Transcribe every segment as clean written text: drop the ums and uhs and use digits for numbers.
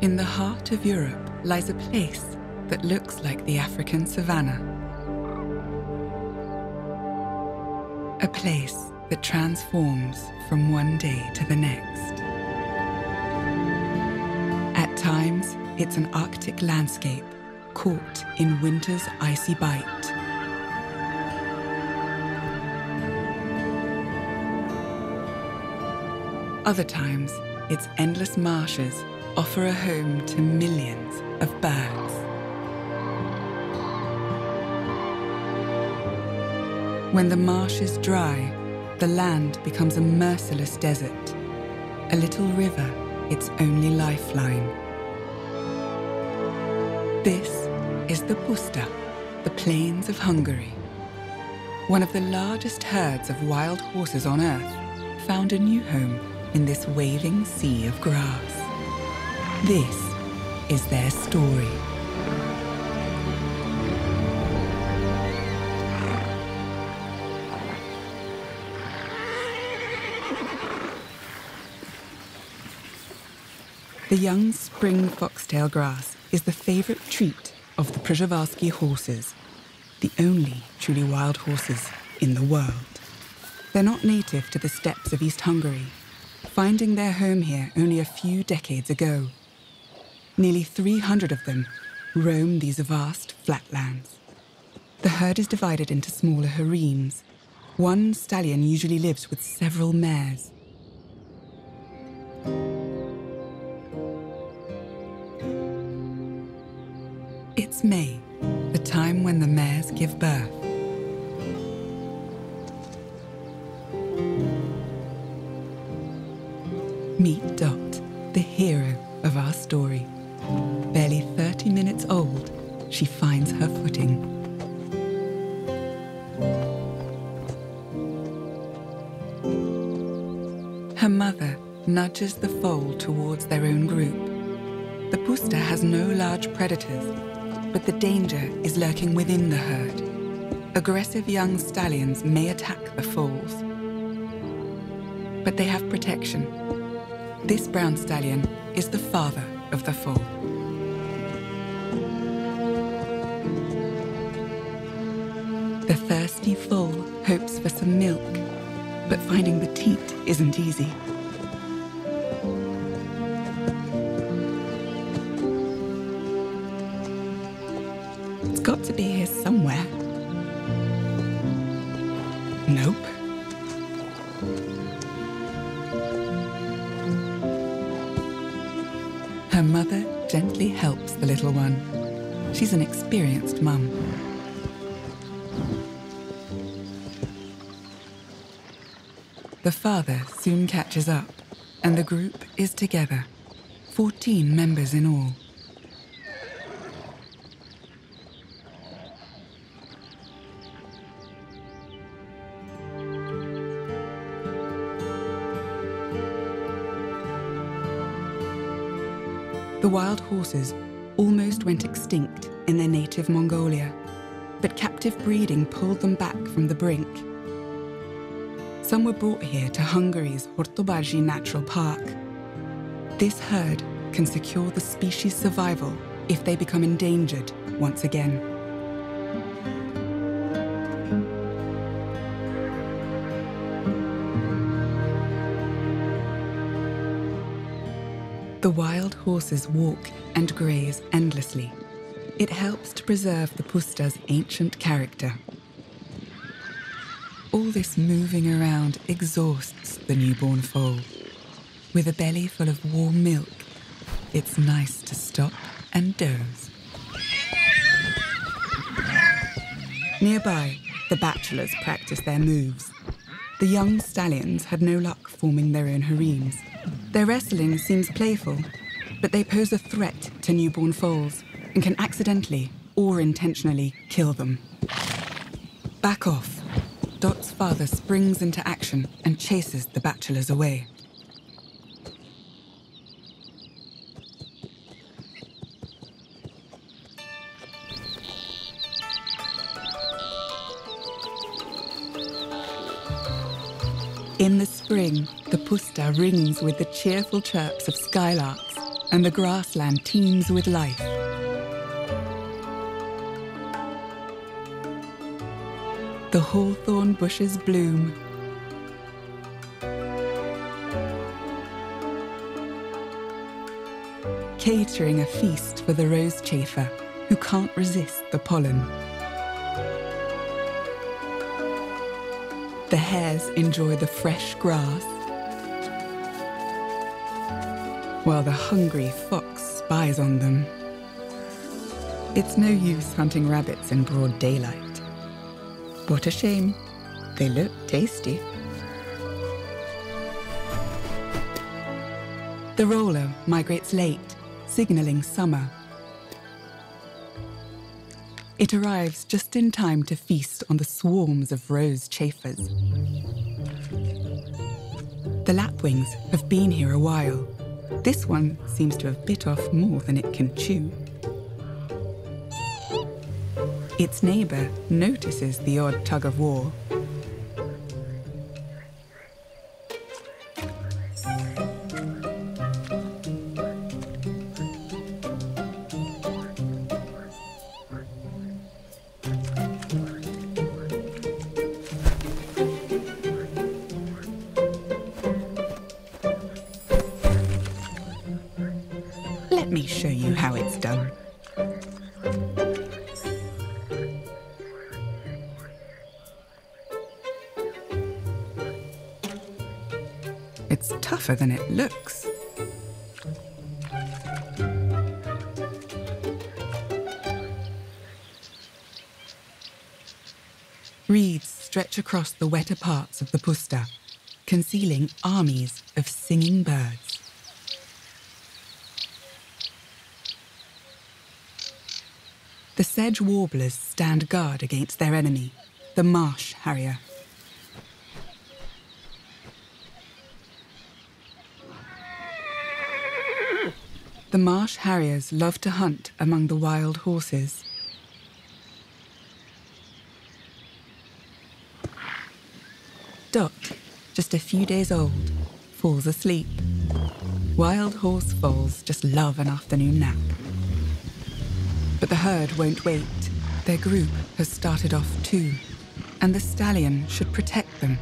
In the heart of Europe lies a place that looks like the African savannah. A place that transforms from one day to the next. At times, it's an Arctic landscape caught in winter's icy bite. Other times, its endless marshes offer a home to millions of birds. When the marsh is dry, the land becomes a merciless desert, a little river, its only lifeline. This is the Puszta, the plains of Hungary. One of the largest herds of wild horses on Earth found a new home in this waving sea of grass. This is their story. The young spring foxtail grass is the favorite treat of the Przewalski horses, the only truly wild horses in the world. They're not native to the steppes of East Hungary, finding their home here only a few decades ago. Nearly 300 of them roam these vast flatlands. The herd is divided into smaller harems. One stallion usually lives with several mares. It's May, the time when the mares give birth. Meet Dot, the hero of our story. Barely 30 minutes old, she finds her footing. Her mother nudges the foal towards their own group. The Puszta has no large predators, but the danger is lurking within the herd. Aggressive young stallions may attack the foals. But they have protection. This brown stallion is the father of the foal. The thirsty foal hopes for some milk, but finding the teat isn't easy. It's got to be here somewhere. Nope. Her mother gently helps the little one. She's an experienced mum. The father soon catches up, and the group is together, 14 members in all. The wild horses almost went extinct in their native Mongolia, but captive breeding pulled them back from the brink. Some were brought here to Hungary's Hortobágy Natural Park. This herd can secure the species' survival if they become endangered once again. The wild horses walk and graze endlessly. It helps to preserve the Puszta's ancient character. All this moving around exhausts the newborn foal. With a belly full of warm milk, it's nice to stop and doze. Nearby, the bachelors practice their moves. The young stallions had no luck forming their own harems. Their wrestling seems playful, but they pose a threat to newborn foals and can accidentally or intentionally kill them. Back off. Dot's father springs into action and chases the bachelors away. In the spring, the Puszta rings with the cheerful chirps of skylarks and the grassland teems with life. The hawthorn bushes bloom. Catering a feast for the rose chafer who can't resist the pollen. The hares enjoy the fresh grass, while the hungry fox spies on them. It's no use hunting rabbits in broad daylight. What a shame. They look tasty. The roller migrates late, signalling summer. It arrives just in time to feast on the swarms of rose chafers. The lapwings have been here a while. This one seems to have bit off more than it can chew. Its neighbour notices the odd tug of war. Let me show you how it's done. It's tougher than it looks. Reeds stretch across the wetter parts of the Puszta, concealing armies of singing birds. The sedge warblers stand guard against their enemy, the marsh harrier. The marsh harriers love to hunt among the wild horses. Dot, just a few days old, falls asleep. Wild horse foals just love an afternoon nap. But the herd won't wait. Their group has started off too, and the stallion should protect them.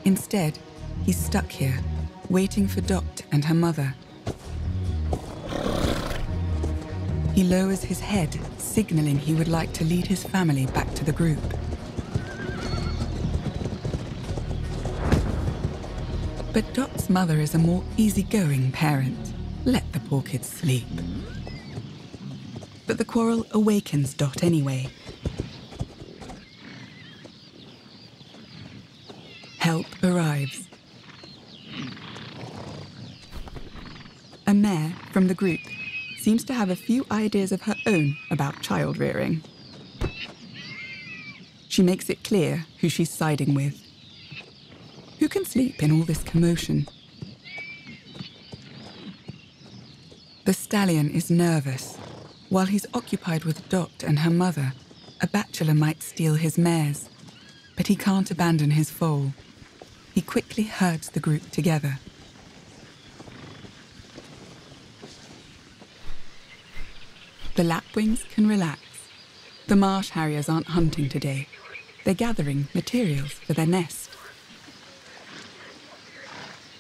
Instead, he's stuck here, waiting for Dot and her mother. He lowers his head, signalling he would like to lead his family back to the group. But Dot's mother is a more easygoing parent. Let the poor kids sleep. But the quarrel awakens Dot anyway. Help arrives. A mare from the group seems to have a few ideas of her own about child rearing. She makes it clear who she's siding with. Who can sleep in all this commotion? The stallion is nervous. While he's occupied with Dot and her mother, a bachelor might steal his mares, but he can't abandon his foal. He quickly herds the group together. The lapwings can relax. The marsh harriers aren't hunting today. They're gathering materials for their nest.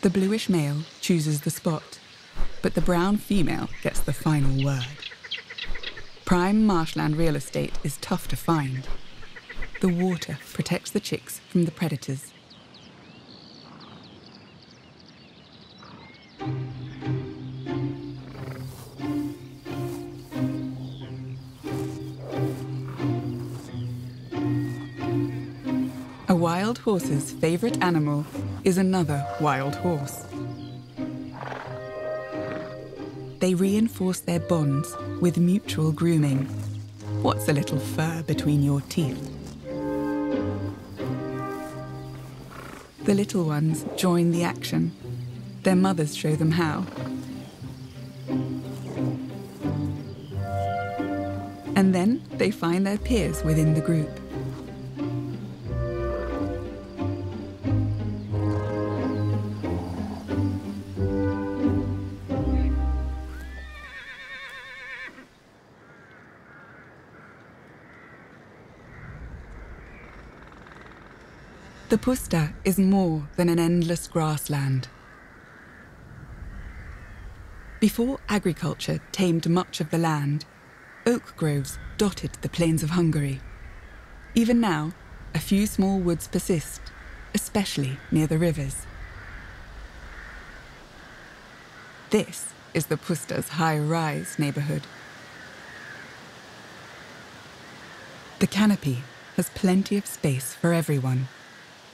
The bluish male chooses the spot, but the brown female gets the final word. Prime marshland real estate is tough to find. The water protects the chicks from the predators. A wild horse's favourite animal is another wild horse. They reinforce their bonds with mutual grooming. What's a little fur between your teeth? The little ones join the action. Their mothers show them how. And then they find their peers within the group. The Puszta is more than an endless grassland. Before agriculture tamed much of the land, oak groves dotted the plains of Hungary. Even now, a few small woods persist, especially near the rivers. This is the Puszta's high-rise neighbourhood. The canopy has plenty of space for everyone,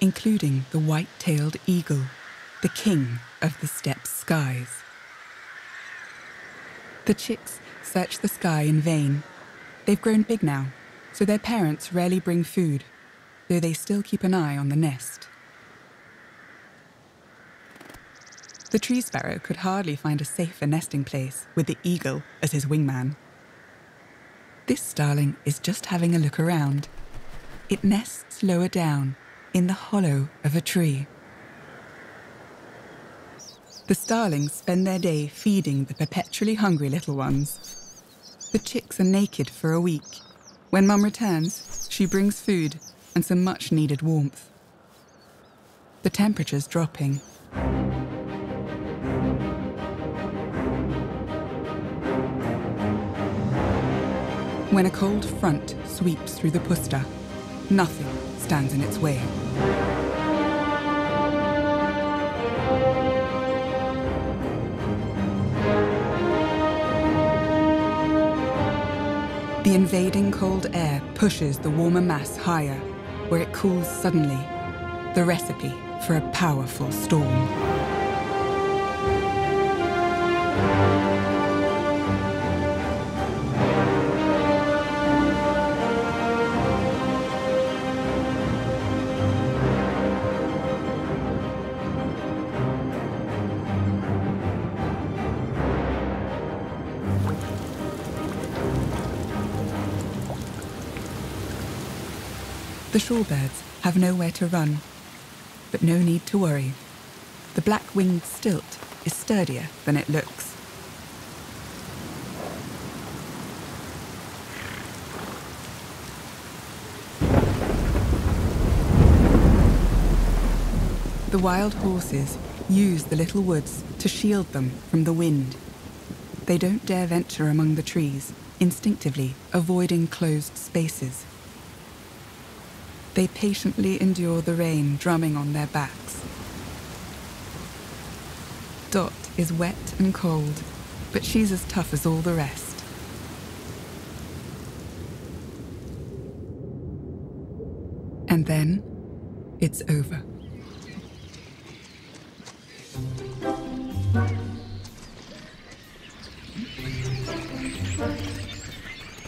including the white-tailed eagle, the king of the steppe skies. The chicks search the sky in vain. They've grown big now, so their parents rarely bring food, though they still keep an eye on the nest. The tree sparrow could hardly find a safer nesting place with the eagle as his wingman. This starling is just having a look around. It nests lower down, in the hollow of a tree. The starlings spend their day feeding the perpetually hungry little ones. The chicks are naked for a week. When Mum returns, she brings food and some much-needed warmth. The temperature's dropping. When a cold front sweeps through the Puszta, nothing stands in its way. The invading cold air pushes the warmer mass higher, where it cools suddenly, the recipe for a powerful storm. The shorebirds have nowhere to run, but no need to worry. The black-winged stilt is sturdier than it looks. The wild horses use the little woods to shield them from the wind. They don't dare venture among the trees, instinctively avoiding closed spaces. They patiently endure the rain drumming on their backs. Dot is wet and cold, but she's as tough as all the rest. And then, it's over.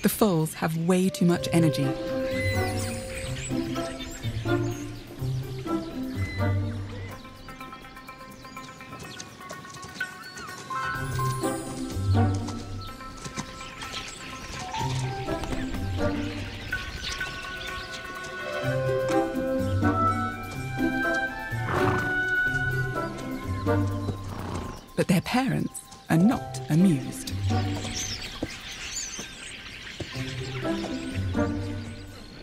The foals have way too much energy. But their parents are not amused.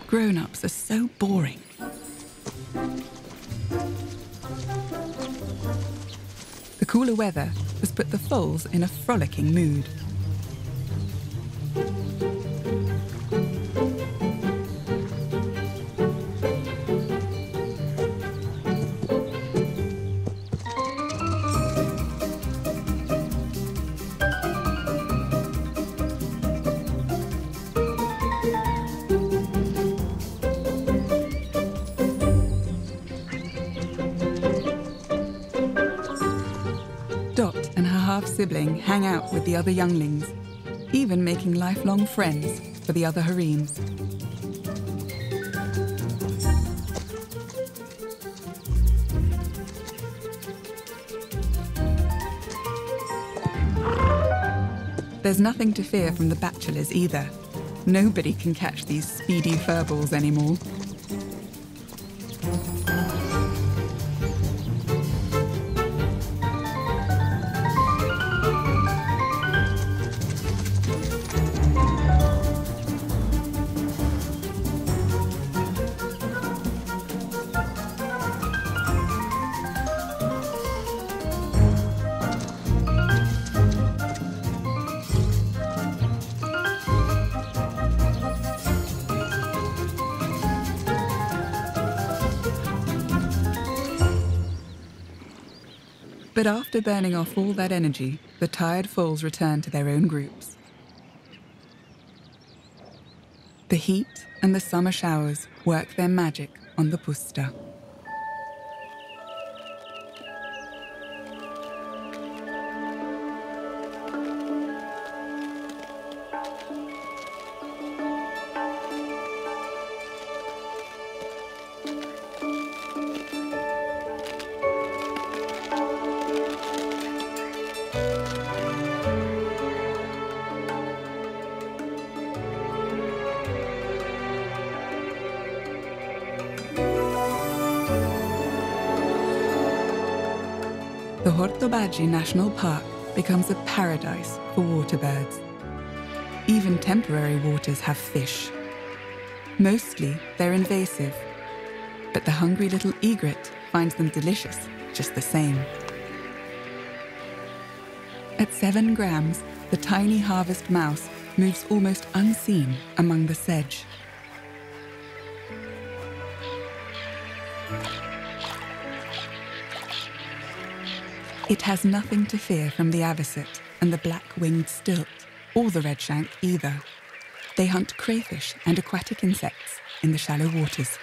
Grown-ups are so boring. The cooler weather has put the foals in a frolicking mood. Dot and her half-sibling hang out with the other younglings, even making lifelong friends for the other harems. There's nothing to fear from the bachelors either. Nobody can catch these speedy furballs anymore. But after burning off all that energy, the tired foals return to their own groups. The heat and the summer showers work their magic on the Puszta. The Hortobágy National Park becomes a paradise for water birds. Even temporary waters have fish. Mostly they're invasive, but the hungry little egret finds them delicious just the same. At 7 grams, the tiny harvest mouse moves almost unseen among the sedge. It has nothing to fear from the avocet and the black-winged stilt, or the redshank either. They hunt crayfish and aquatic insects in the shallow waters.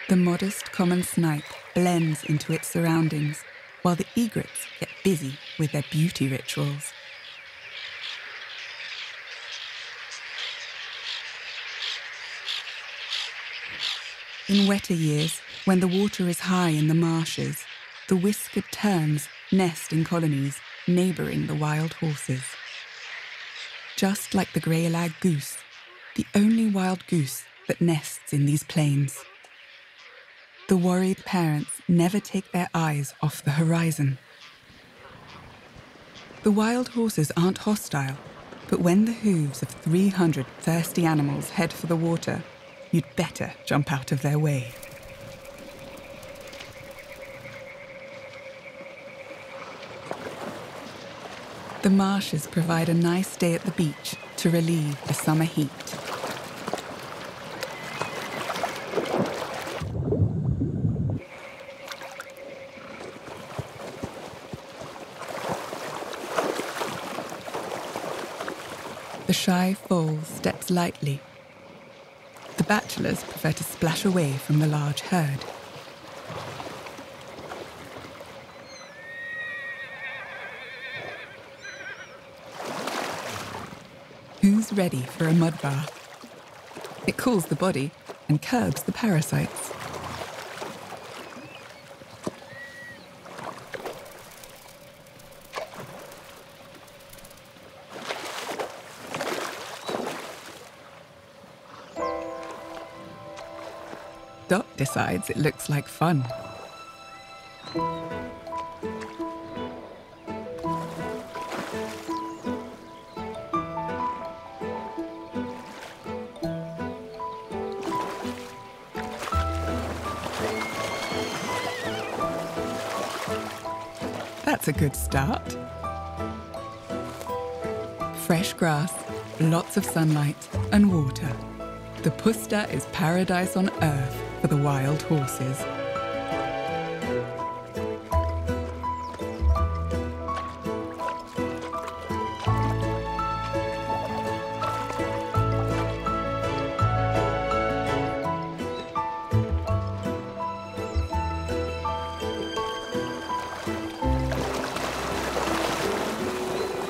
The modest common snipe blends into its surroundings, while the egrets get busy with their beauty rituals. In wetter years, when the water is high in the marshes, the whiskered terns nest in colonies neighbouring the wild horses. Just like the grey lag goose, the only wild goose that nests in these plains. The worried parents never take their eyes off the horizon. The wild horses aren't hostile, but when the hooves of 300 thirsty animals head for the water, you'd better jump out of their way. The marshes provide a nice day at the beach to relieve the summer heat. The shy foal steps lightly. The bachelors prefer to splash away from the large herd. Who's ready for a mud bath? It cools the body and curbs the parasites. Dot decides it looks like fun. That's a good start. Fresh grass, lots of sunlight and water. The Puszta is paradise on earth for the wild horses.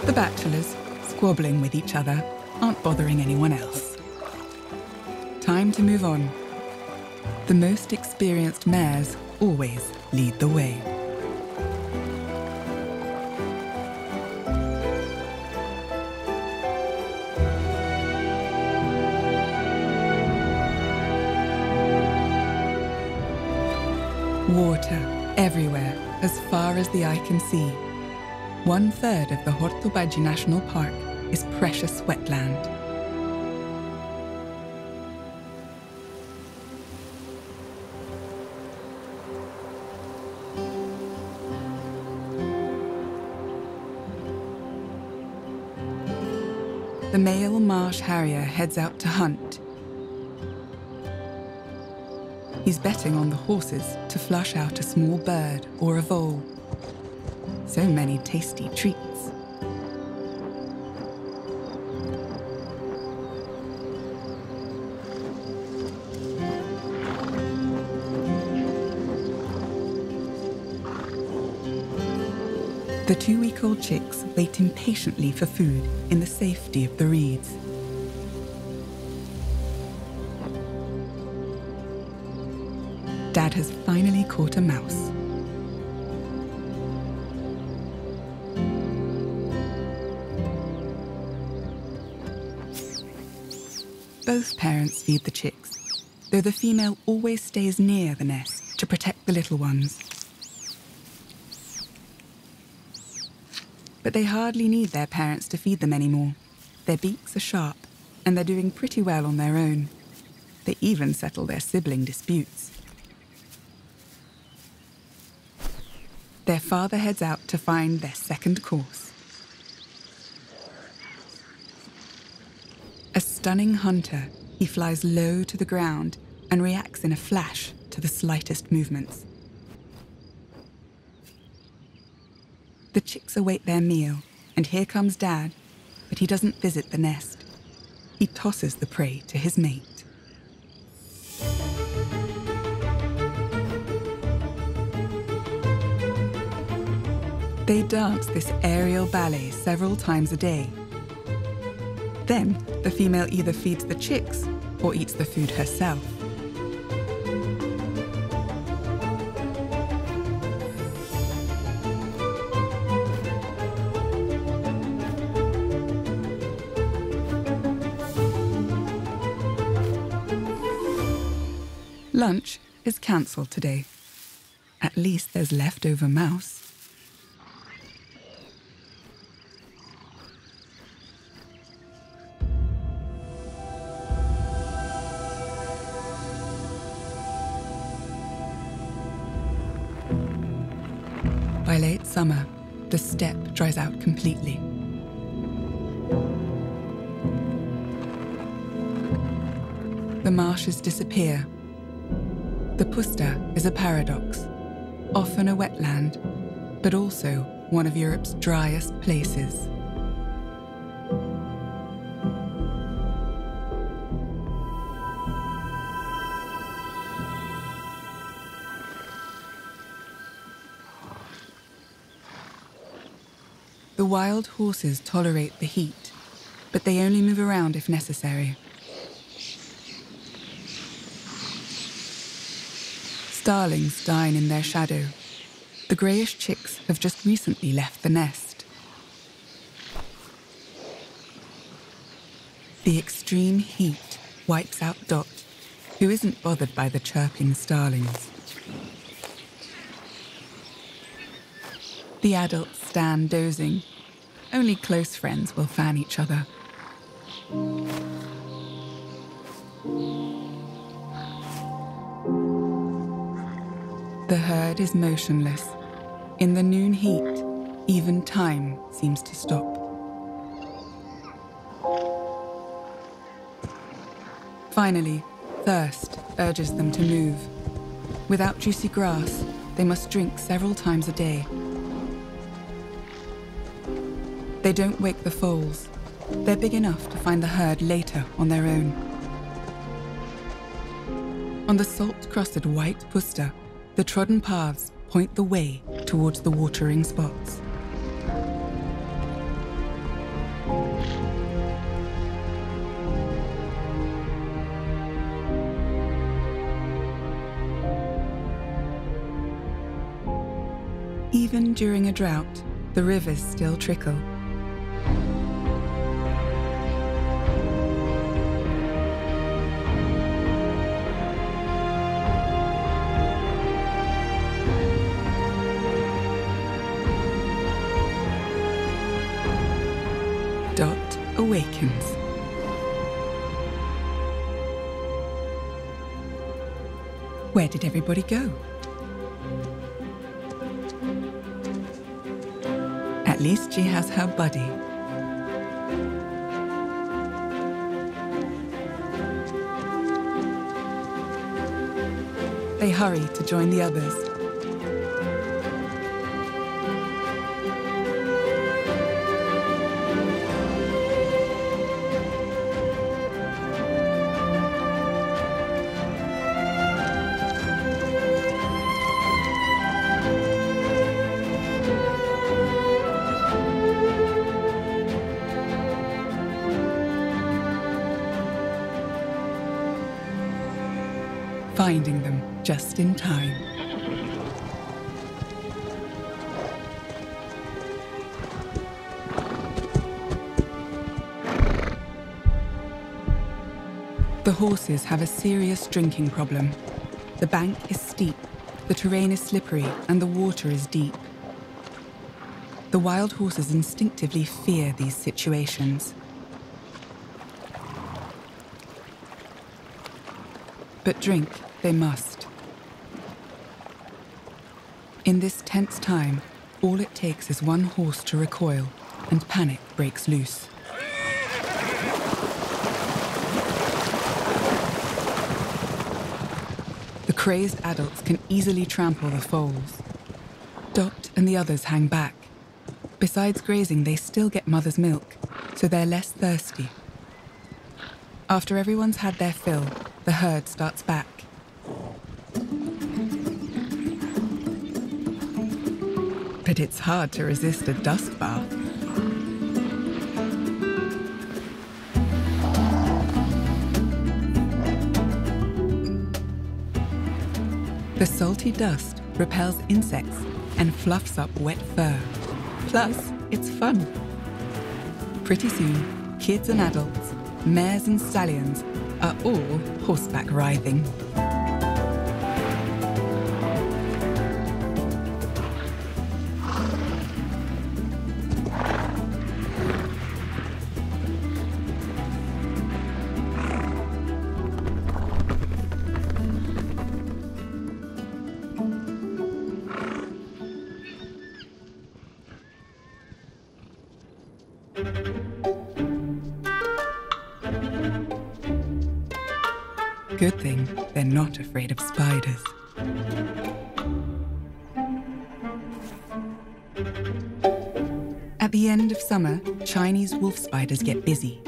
The bachelors, squabbling with each other, aren't bothering anyone else. Time to move on. The most experienced mares always lead the way. Water everywhere, as far as the eye can see. 1/3 of the Hortobágy National Park is precious wetland. the male marsh harrier heads out to hunt. He's betting on the horses to flush out a small bird or a vole. So many tasty treats. The 2-week-old chicks wait impatiently for food in the safety of the reeds. Dad has finally caught a mouse. Both parents feed the chicks, though the female always stays near the nest to protect the little ones. But they hardly need their parents to feed them anymore. Their beaks are sharp, and they're doing pretty well on their own. They even settle their sibling disputes. Their father heads out to find their second course. A stunning hunter, he flies low to the ground and reacts in a flash to the slightest movements. The chicks await their meal, and here comes Dad, but he doesn't visit the nest. He tosses the prey to his mate. They dance this aerial ballet several times a day. Then, the female either feeds the chicks or eats the food herself. Lunch is cancelled today. At least there's leftover mouse. By late summer, the steppe dries out completely. The marshes disappear. The Puszta is a paradox, often a wetland, but also one of Europe's driest places. The wild horses tolerate the heat, but they only move around if necessary. Starlings dine in their shadow. The greyish chicks have just recently left the nest. The extreme heat wipes out Dot, who isn't bothered by the chirping starlings. The adults stand dozing. Only close friends will fan each other. The herd is motionless. In the noon heat, even time seems to stop. Finally, thirst urges them to move. Without juicy grass, they must drink several times a day. They don't wake the foals. They're big enough to find the herd later on their own. On the salt-crusted white Puszta, the trodden paths point the way towards the watering spots. Even during a drought, the rivers still trickle. Dot awakens. Where did everybody go? At least she has her buddy. They hurry to join the others. Finding them just in time. The horses have a serious drinking problem. The bank is steep, the terrain is slippery, and the water is deep. The wild horses instinctively fear these situations. But drink they must. In this tense time, all it takes is one horse to recoil, and panic breaks loose. The crazed adults can easily trample the foals. Dot and the others hang back. Besides grazing, they still get mother's milk, so they're less thirsty. After everyone's had their fill, the herd starts back. But it's hard to resist a dust bath. The salty dust repels insects and fluffs up wet fur. Plus, it's fun. Pretty soon, kids and adults, mares and stallions are all horseback riding. Good thing they're not afraid of spiders. At the end of summer, Chinese wolf spiders get busy.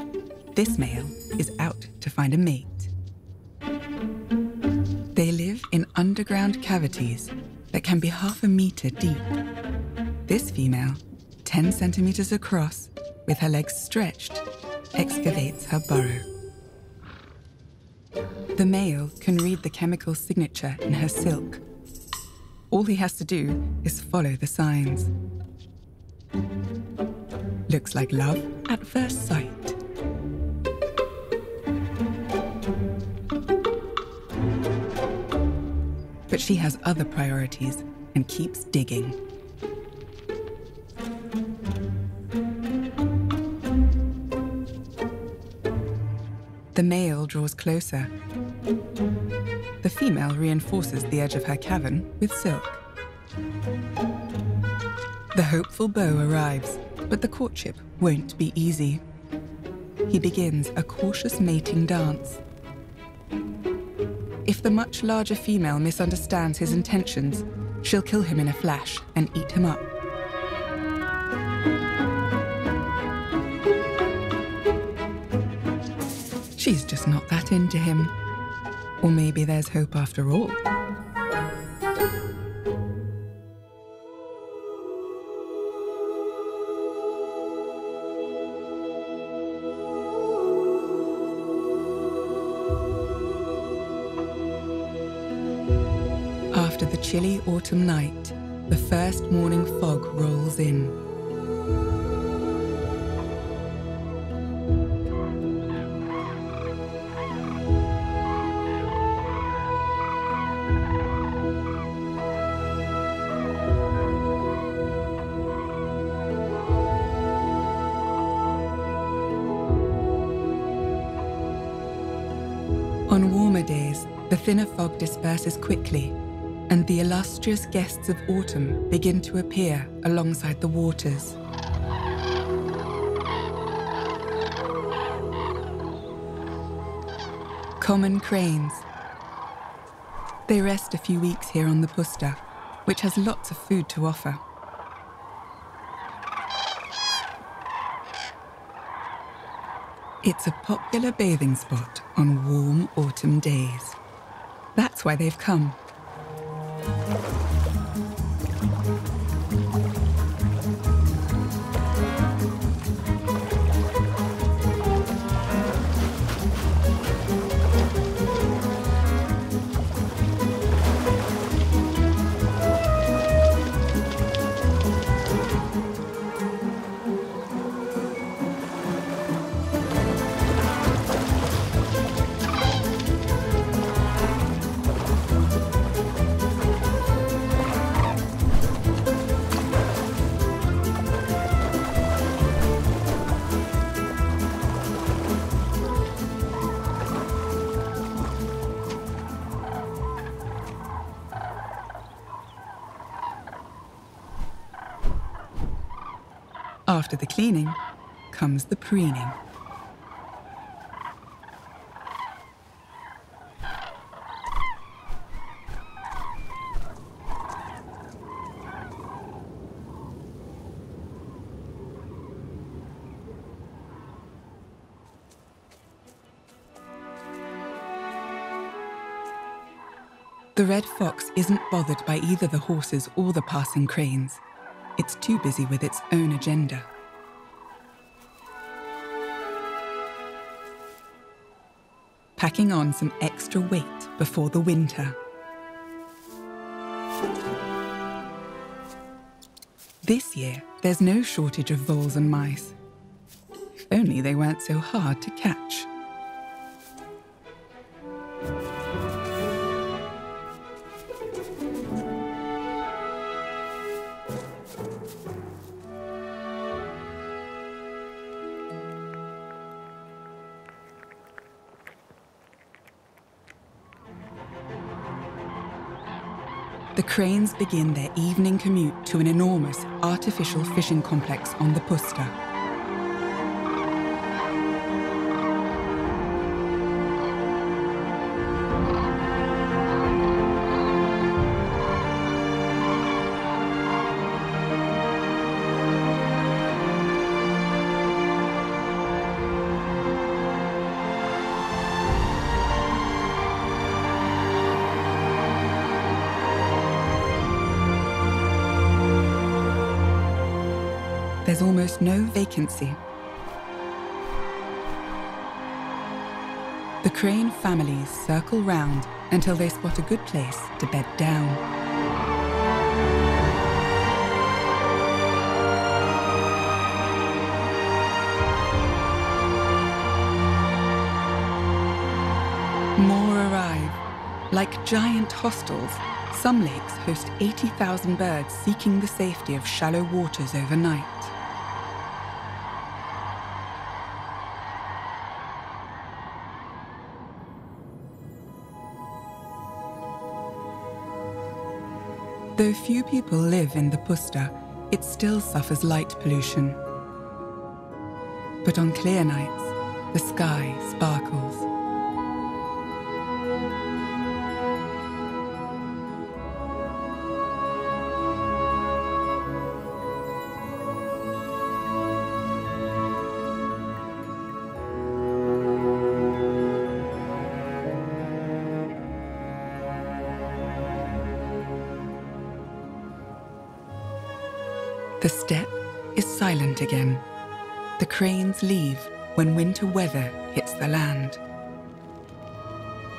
This male is out to find a mate. They live in underground cavities that can be 1/2 meter deep. This female, 10 centimeters across, with her legs stretched, excavates her burrow. The male can read the chemical signature in her silk. All he has to do is follow the signs. Looks like love at first sight. But she has other priorities and keeps digging. The male draws closer. The female reinforces the edge of her cavern with silk. The hopeful beau arrives, but the courtship won't be easy. He begins a cautious mating dance. If the much larger female misunderstands his intentions, she'll kill him in a flash and eat him up. She's just not that into him. Or maybe there's hope after all. After the chilly autumn night, the first morning fog rolls in. On warmer days, the thinner fog disperses quickly, and the illustrious guests of autumn begin to appear alongside the waters. Common cranes, They rest a few weeks here on the Puszta, which has lots of food to offer. It's a popular bathing spot on warm autumn days. That's why they've come. After the cleaning comes the preening. The red fox isn't bothered by either the horses or the passing cranes. It's too busy with its own agenda. Packing on some extra weight before the winter. This year, there's no shortage of voles and mice. If only they weren't so hard to catch. The cranes begin their evening commute to an enormous artificial fishing complex on the Puszta. There's almost no vacancy. The crane families circle round until they spot a good place to bed down. More arrive. Like giant hostels, some lakes host 80,000 birds seeking the safety of shallow waters overnight. Though few people live in the Puszta, it still suffers light pollution. But on clear nights, the sky sparkles. The steppe is silent again. The cranes leave when winter weather hits the land.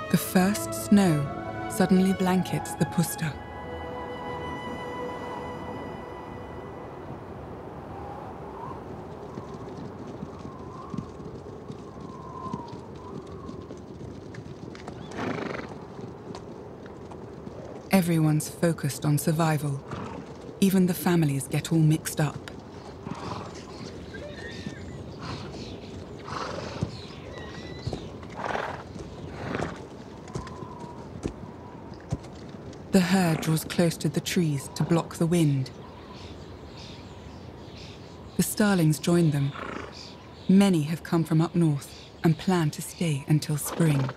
The first snow suddenly blankets the Puszta. Everyone's focused on survival. Even the families get all mixed up. The herd draws close to the trees to block the wind. The starlings join them. Many have come from up north and plan to stay until spring.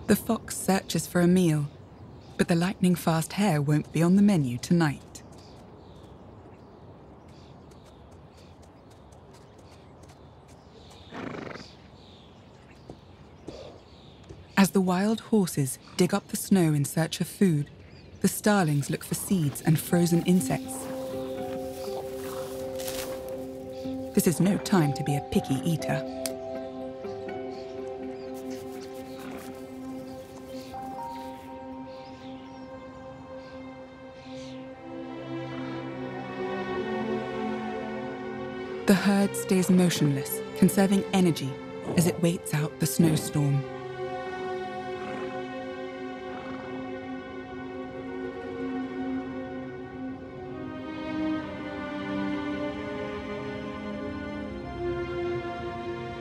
The fox searches for a meal, but the lightning-fast hare won't be on the menu tonight. As the wild horses dig up the snow in search of food, the starlings look for seeds and frozen insects. This is no time to be a picky eater. The herd stays motionless, conserving energy as it waits out the snowstorm.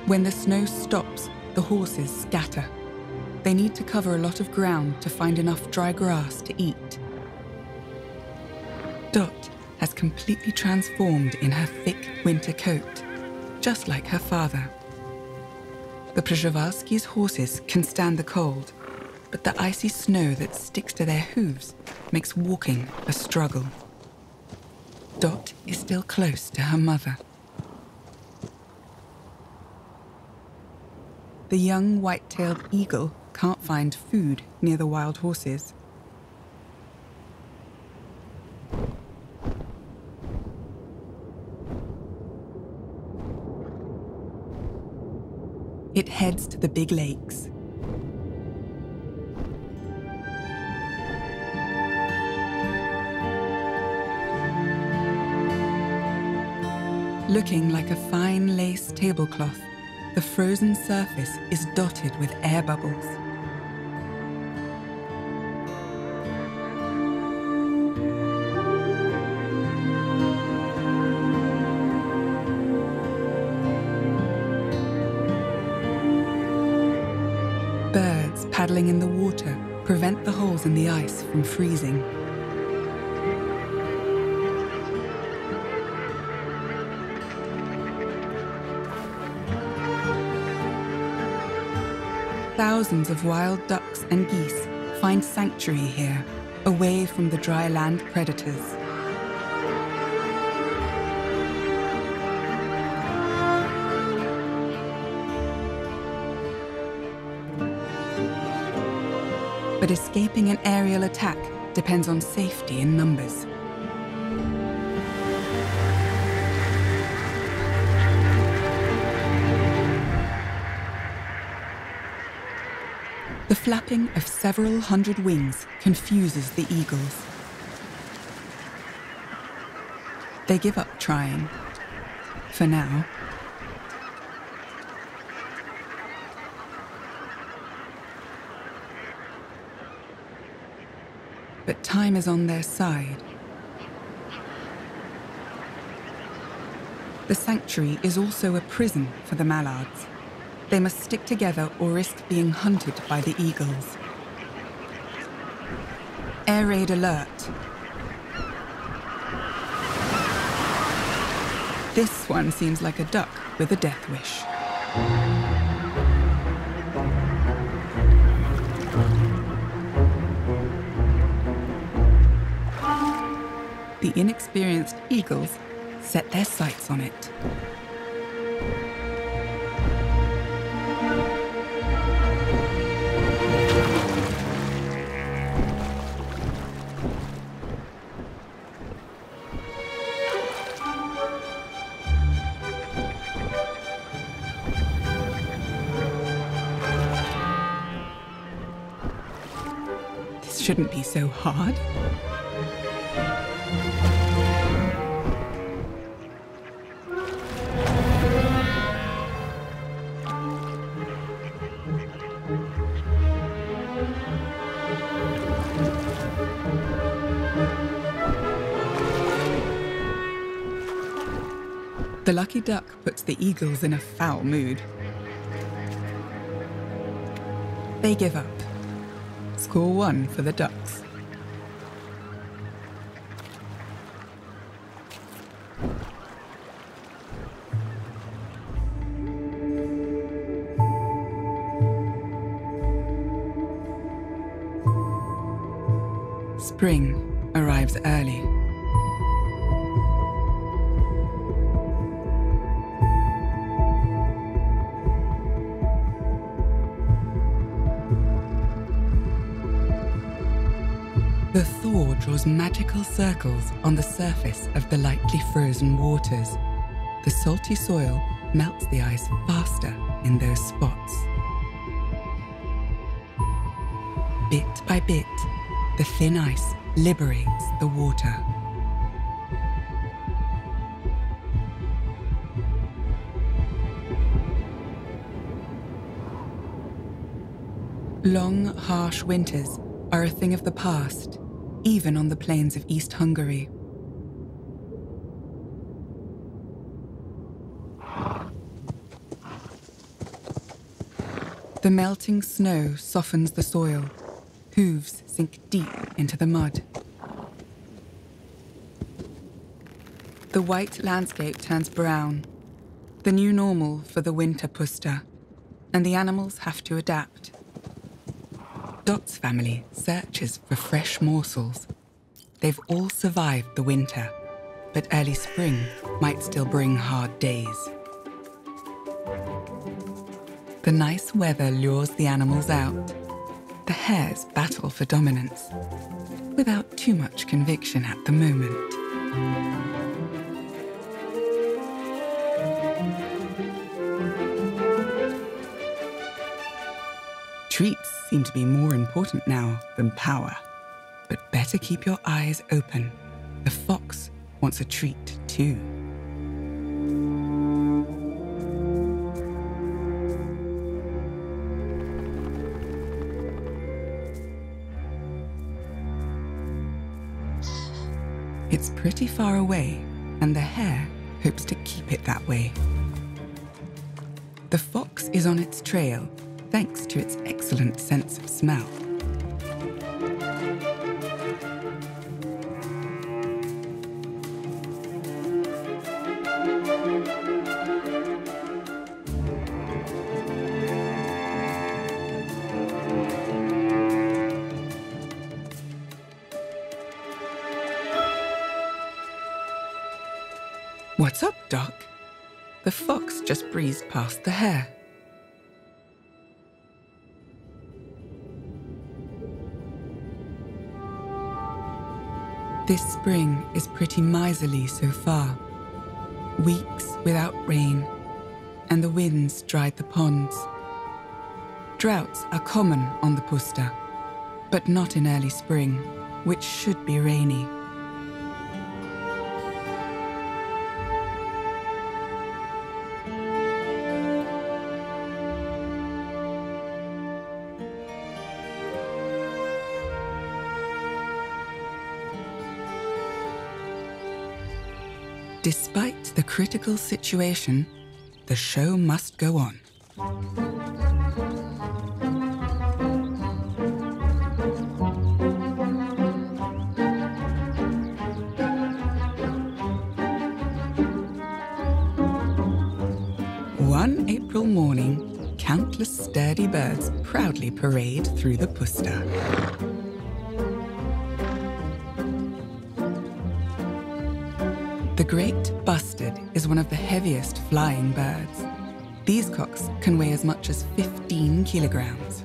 When the snow stops, the horses scatter. They need to cover a lot of ground to find enough dry grass to eat. Dot has completely transformed in her thick winter coat, just like her father. The Przewalski's horses can stand the cold, but the icy snow that sticks to their hooves makes walking a struggle. Dot is still close to her mother. The young white-tailed eagle can't find food near the wild horses. It heads to the big lakes. Looking like a fine lace tablecloth, the frozen surface is dotted with air bubbles. Birds paddling in the water prevent the holes in the ice from freezing. Thousands of wild ducks and geese find sanctuary here, away from the dry land predators. But escaping an aerial attack depends on safety in numbers. The flapping of several hundred wings confuses the eagles. They give up trying, for now. But time is on their side. The sanctuary is also a prison for the mallards. They must stick together or risk being hunted by the eagles. Air raid alert. This one seems like a duck with a death wish. The inexperienced eagles set their sights on it. This shouldn't be so hard. The lucky duck puts the eagles in a foul mood. They give up. Score 1 for the ducks. Spring arrives early. The thaw draws magical circles on the surface of the lightly frozen waters. The salty soil melts the ice faster in those spots. Bit by bit, the thin ice liberates the water. Long, harsh winters are a thing of the past, even on the plains of East Hungary. The melting snow softens the soil. Hooves sink deep into the mud. The white landscape turns brown, the new normal for the winter Puszta, and the animals have to adapt. Dot's family searches for fresh morsels. They've all survived the winter, but early spring might still bring hard days. The nice weather lures the animals out. The hares battle for dominance, without too much conviction at the moment. Treats seem to be more important now than power, but better keep your eyes open. The fox wants a treat too. It's pretty far away, and the hare hopes to keep it that way. The fox is on its trail, thanks to its excellent sense of smell. What's up, Doc? The fox just breezed past the hare. This spring is pretty miserly so far. Weeks without rain, and the winds dried the ponds. Droughts are common on the Puszta, but not in early spring, which should be rainy. Despite the critical situation, the show must go on. One April morning, countless sturdy birds proudly parade through the Puszta. The great bustard is one of the heaviest flying birds. These cocks can weigh as much as 15 kilograms.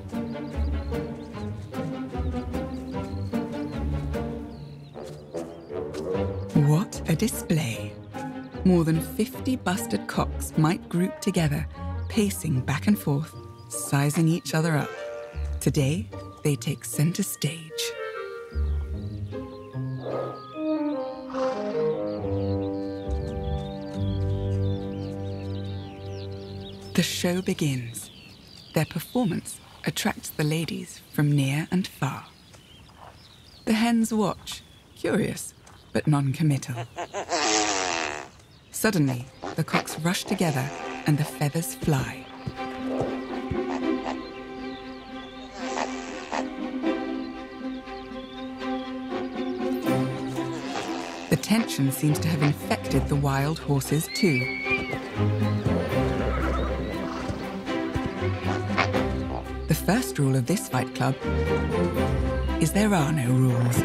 What a display! More than 50 bustard cocks might group together, pacing back and forth, sizing each other up. Today, they take center stage. The show begins. Their performance attracts the ladies from near and far. The hens watch, curious but non-committal. Suddenly, the cocks rush together and the feathers fly. The tension seems to have infected the wild horses too. The first rule of this fight club is there are no rules.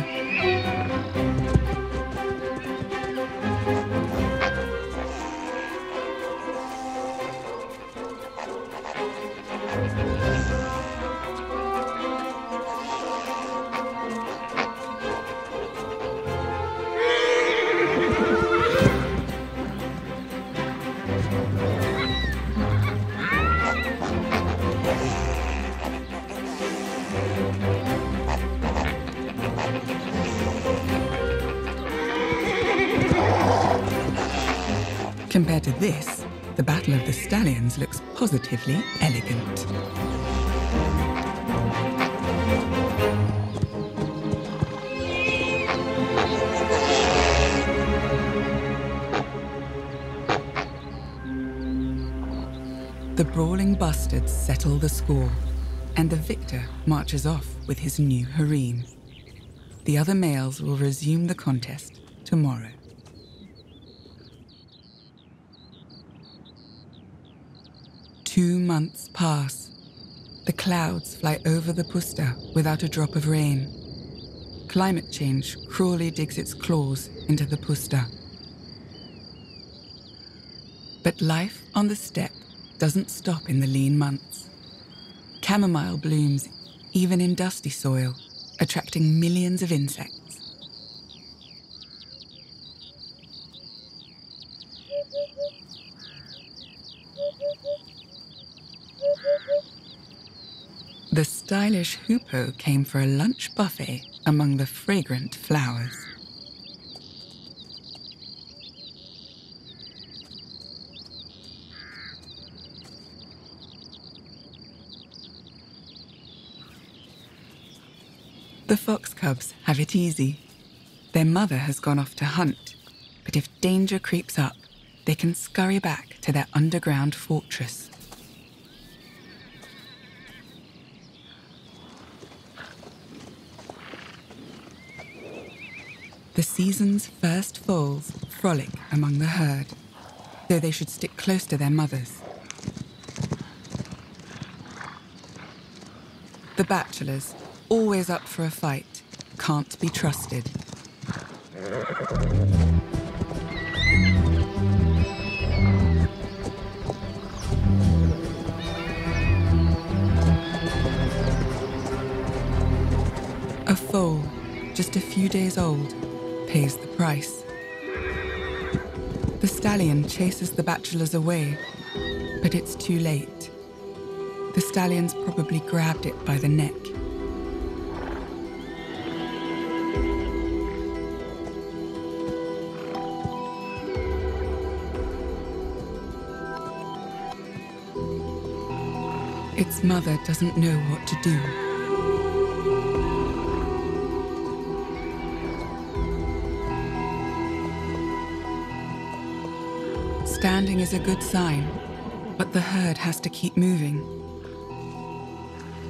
Compared to this, the Battle of the Stallions looks positively elegant. The brawling bastards settle the score, and the victor marches off with his new harem. The other males will resume the contest tomorrow. Two months pass. The clouds fly over the Puszta without a drop of rain. Climate change cruelly digs its claws into the Puszta. But life on the steppe doesn't stop in the lean months. Chamomile blooms even in dusty soil, attracting millions of insects. The stylish hoopoe came for a lunch buffet among the fragrant flowers. The fox cubs have it easy. Their mother has gone off to hunt, but if danger creeps up, they can scurry back to their underground fortress. The season's first foals frolic among the herd, though they should stick close to their mothers. The bachelors, always up for a fight, can't be trusted. A foal, just a few days old, pays the price. The stallion chases the bachelors away, but it's too late. The stallion's probably grabbed it by the neck. Its mother doesn't know what to do. Standing is a good sign, but the herd has to keep moving.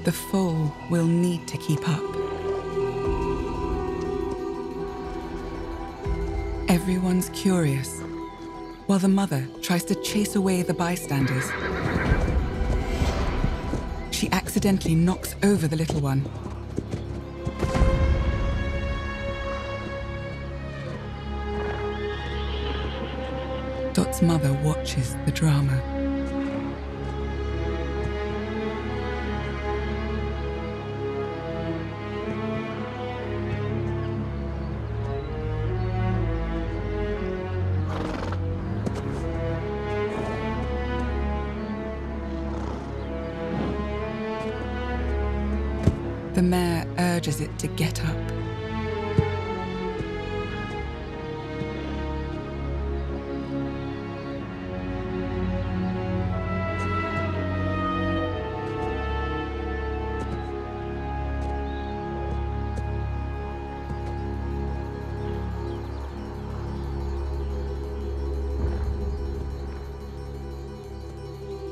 The foal will need to keep up. Everyone's curious, while the mother tries to chase away the bystanders. She accidentally knocks over the little one. Dot's mother watches the drama. The mare urges it to get up.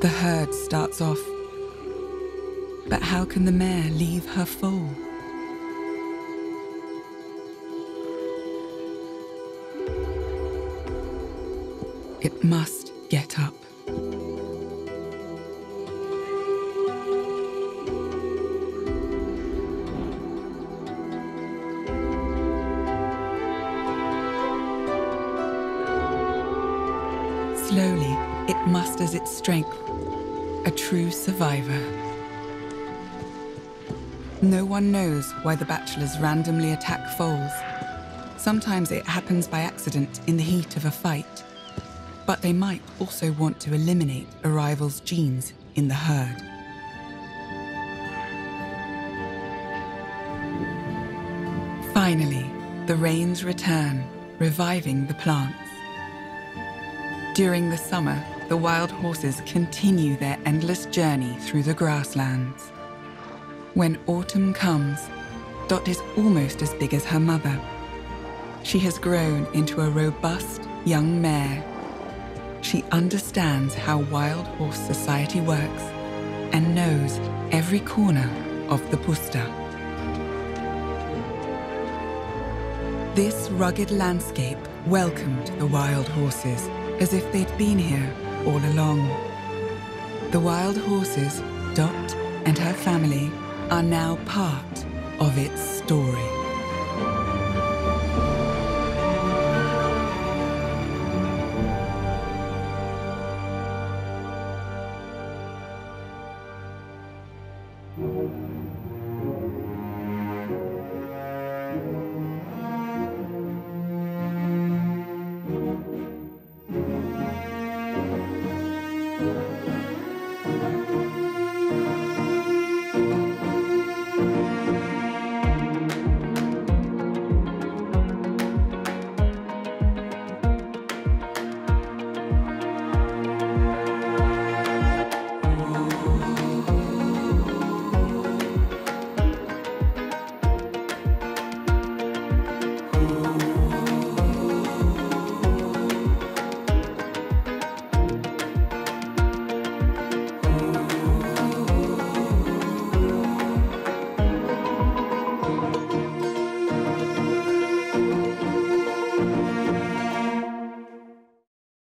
The herd starts off. But how can the mare leave her foal? It must get up. Slowly, it musters its strength. A true survivor. No one knows why the bachelors randomly attack foals. Sometimes it happens by accident in the heat of a fight. But they might also want to eliminate a rival's genes in the herd. Finally, the rains return, reviving the plants. During the summer, the wild horses continue their endless journey through the grasslands. When autumn comes, Dot is almost as big as her mother. She has grown into a robust young mare. She understands how wild horse society works and knows every corner of the Puszta. This rugged landscape welcomed the wild horses as if they'd been here all along. The wild horses, Dot and her family, are now part of its story.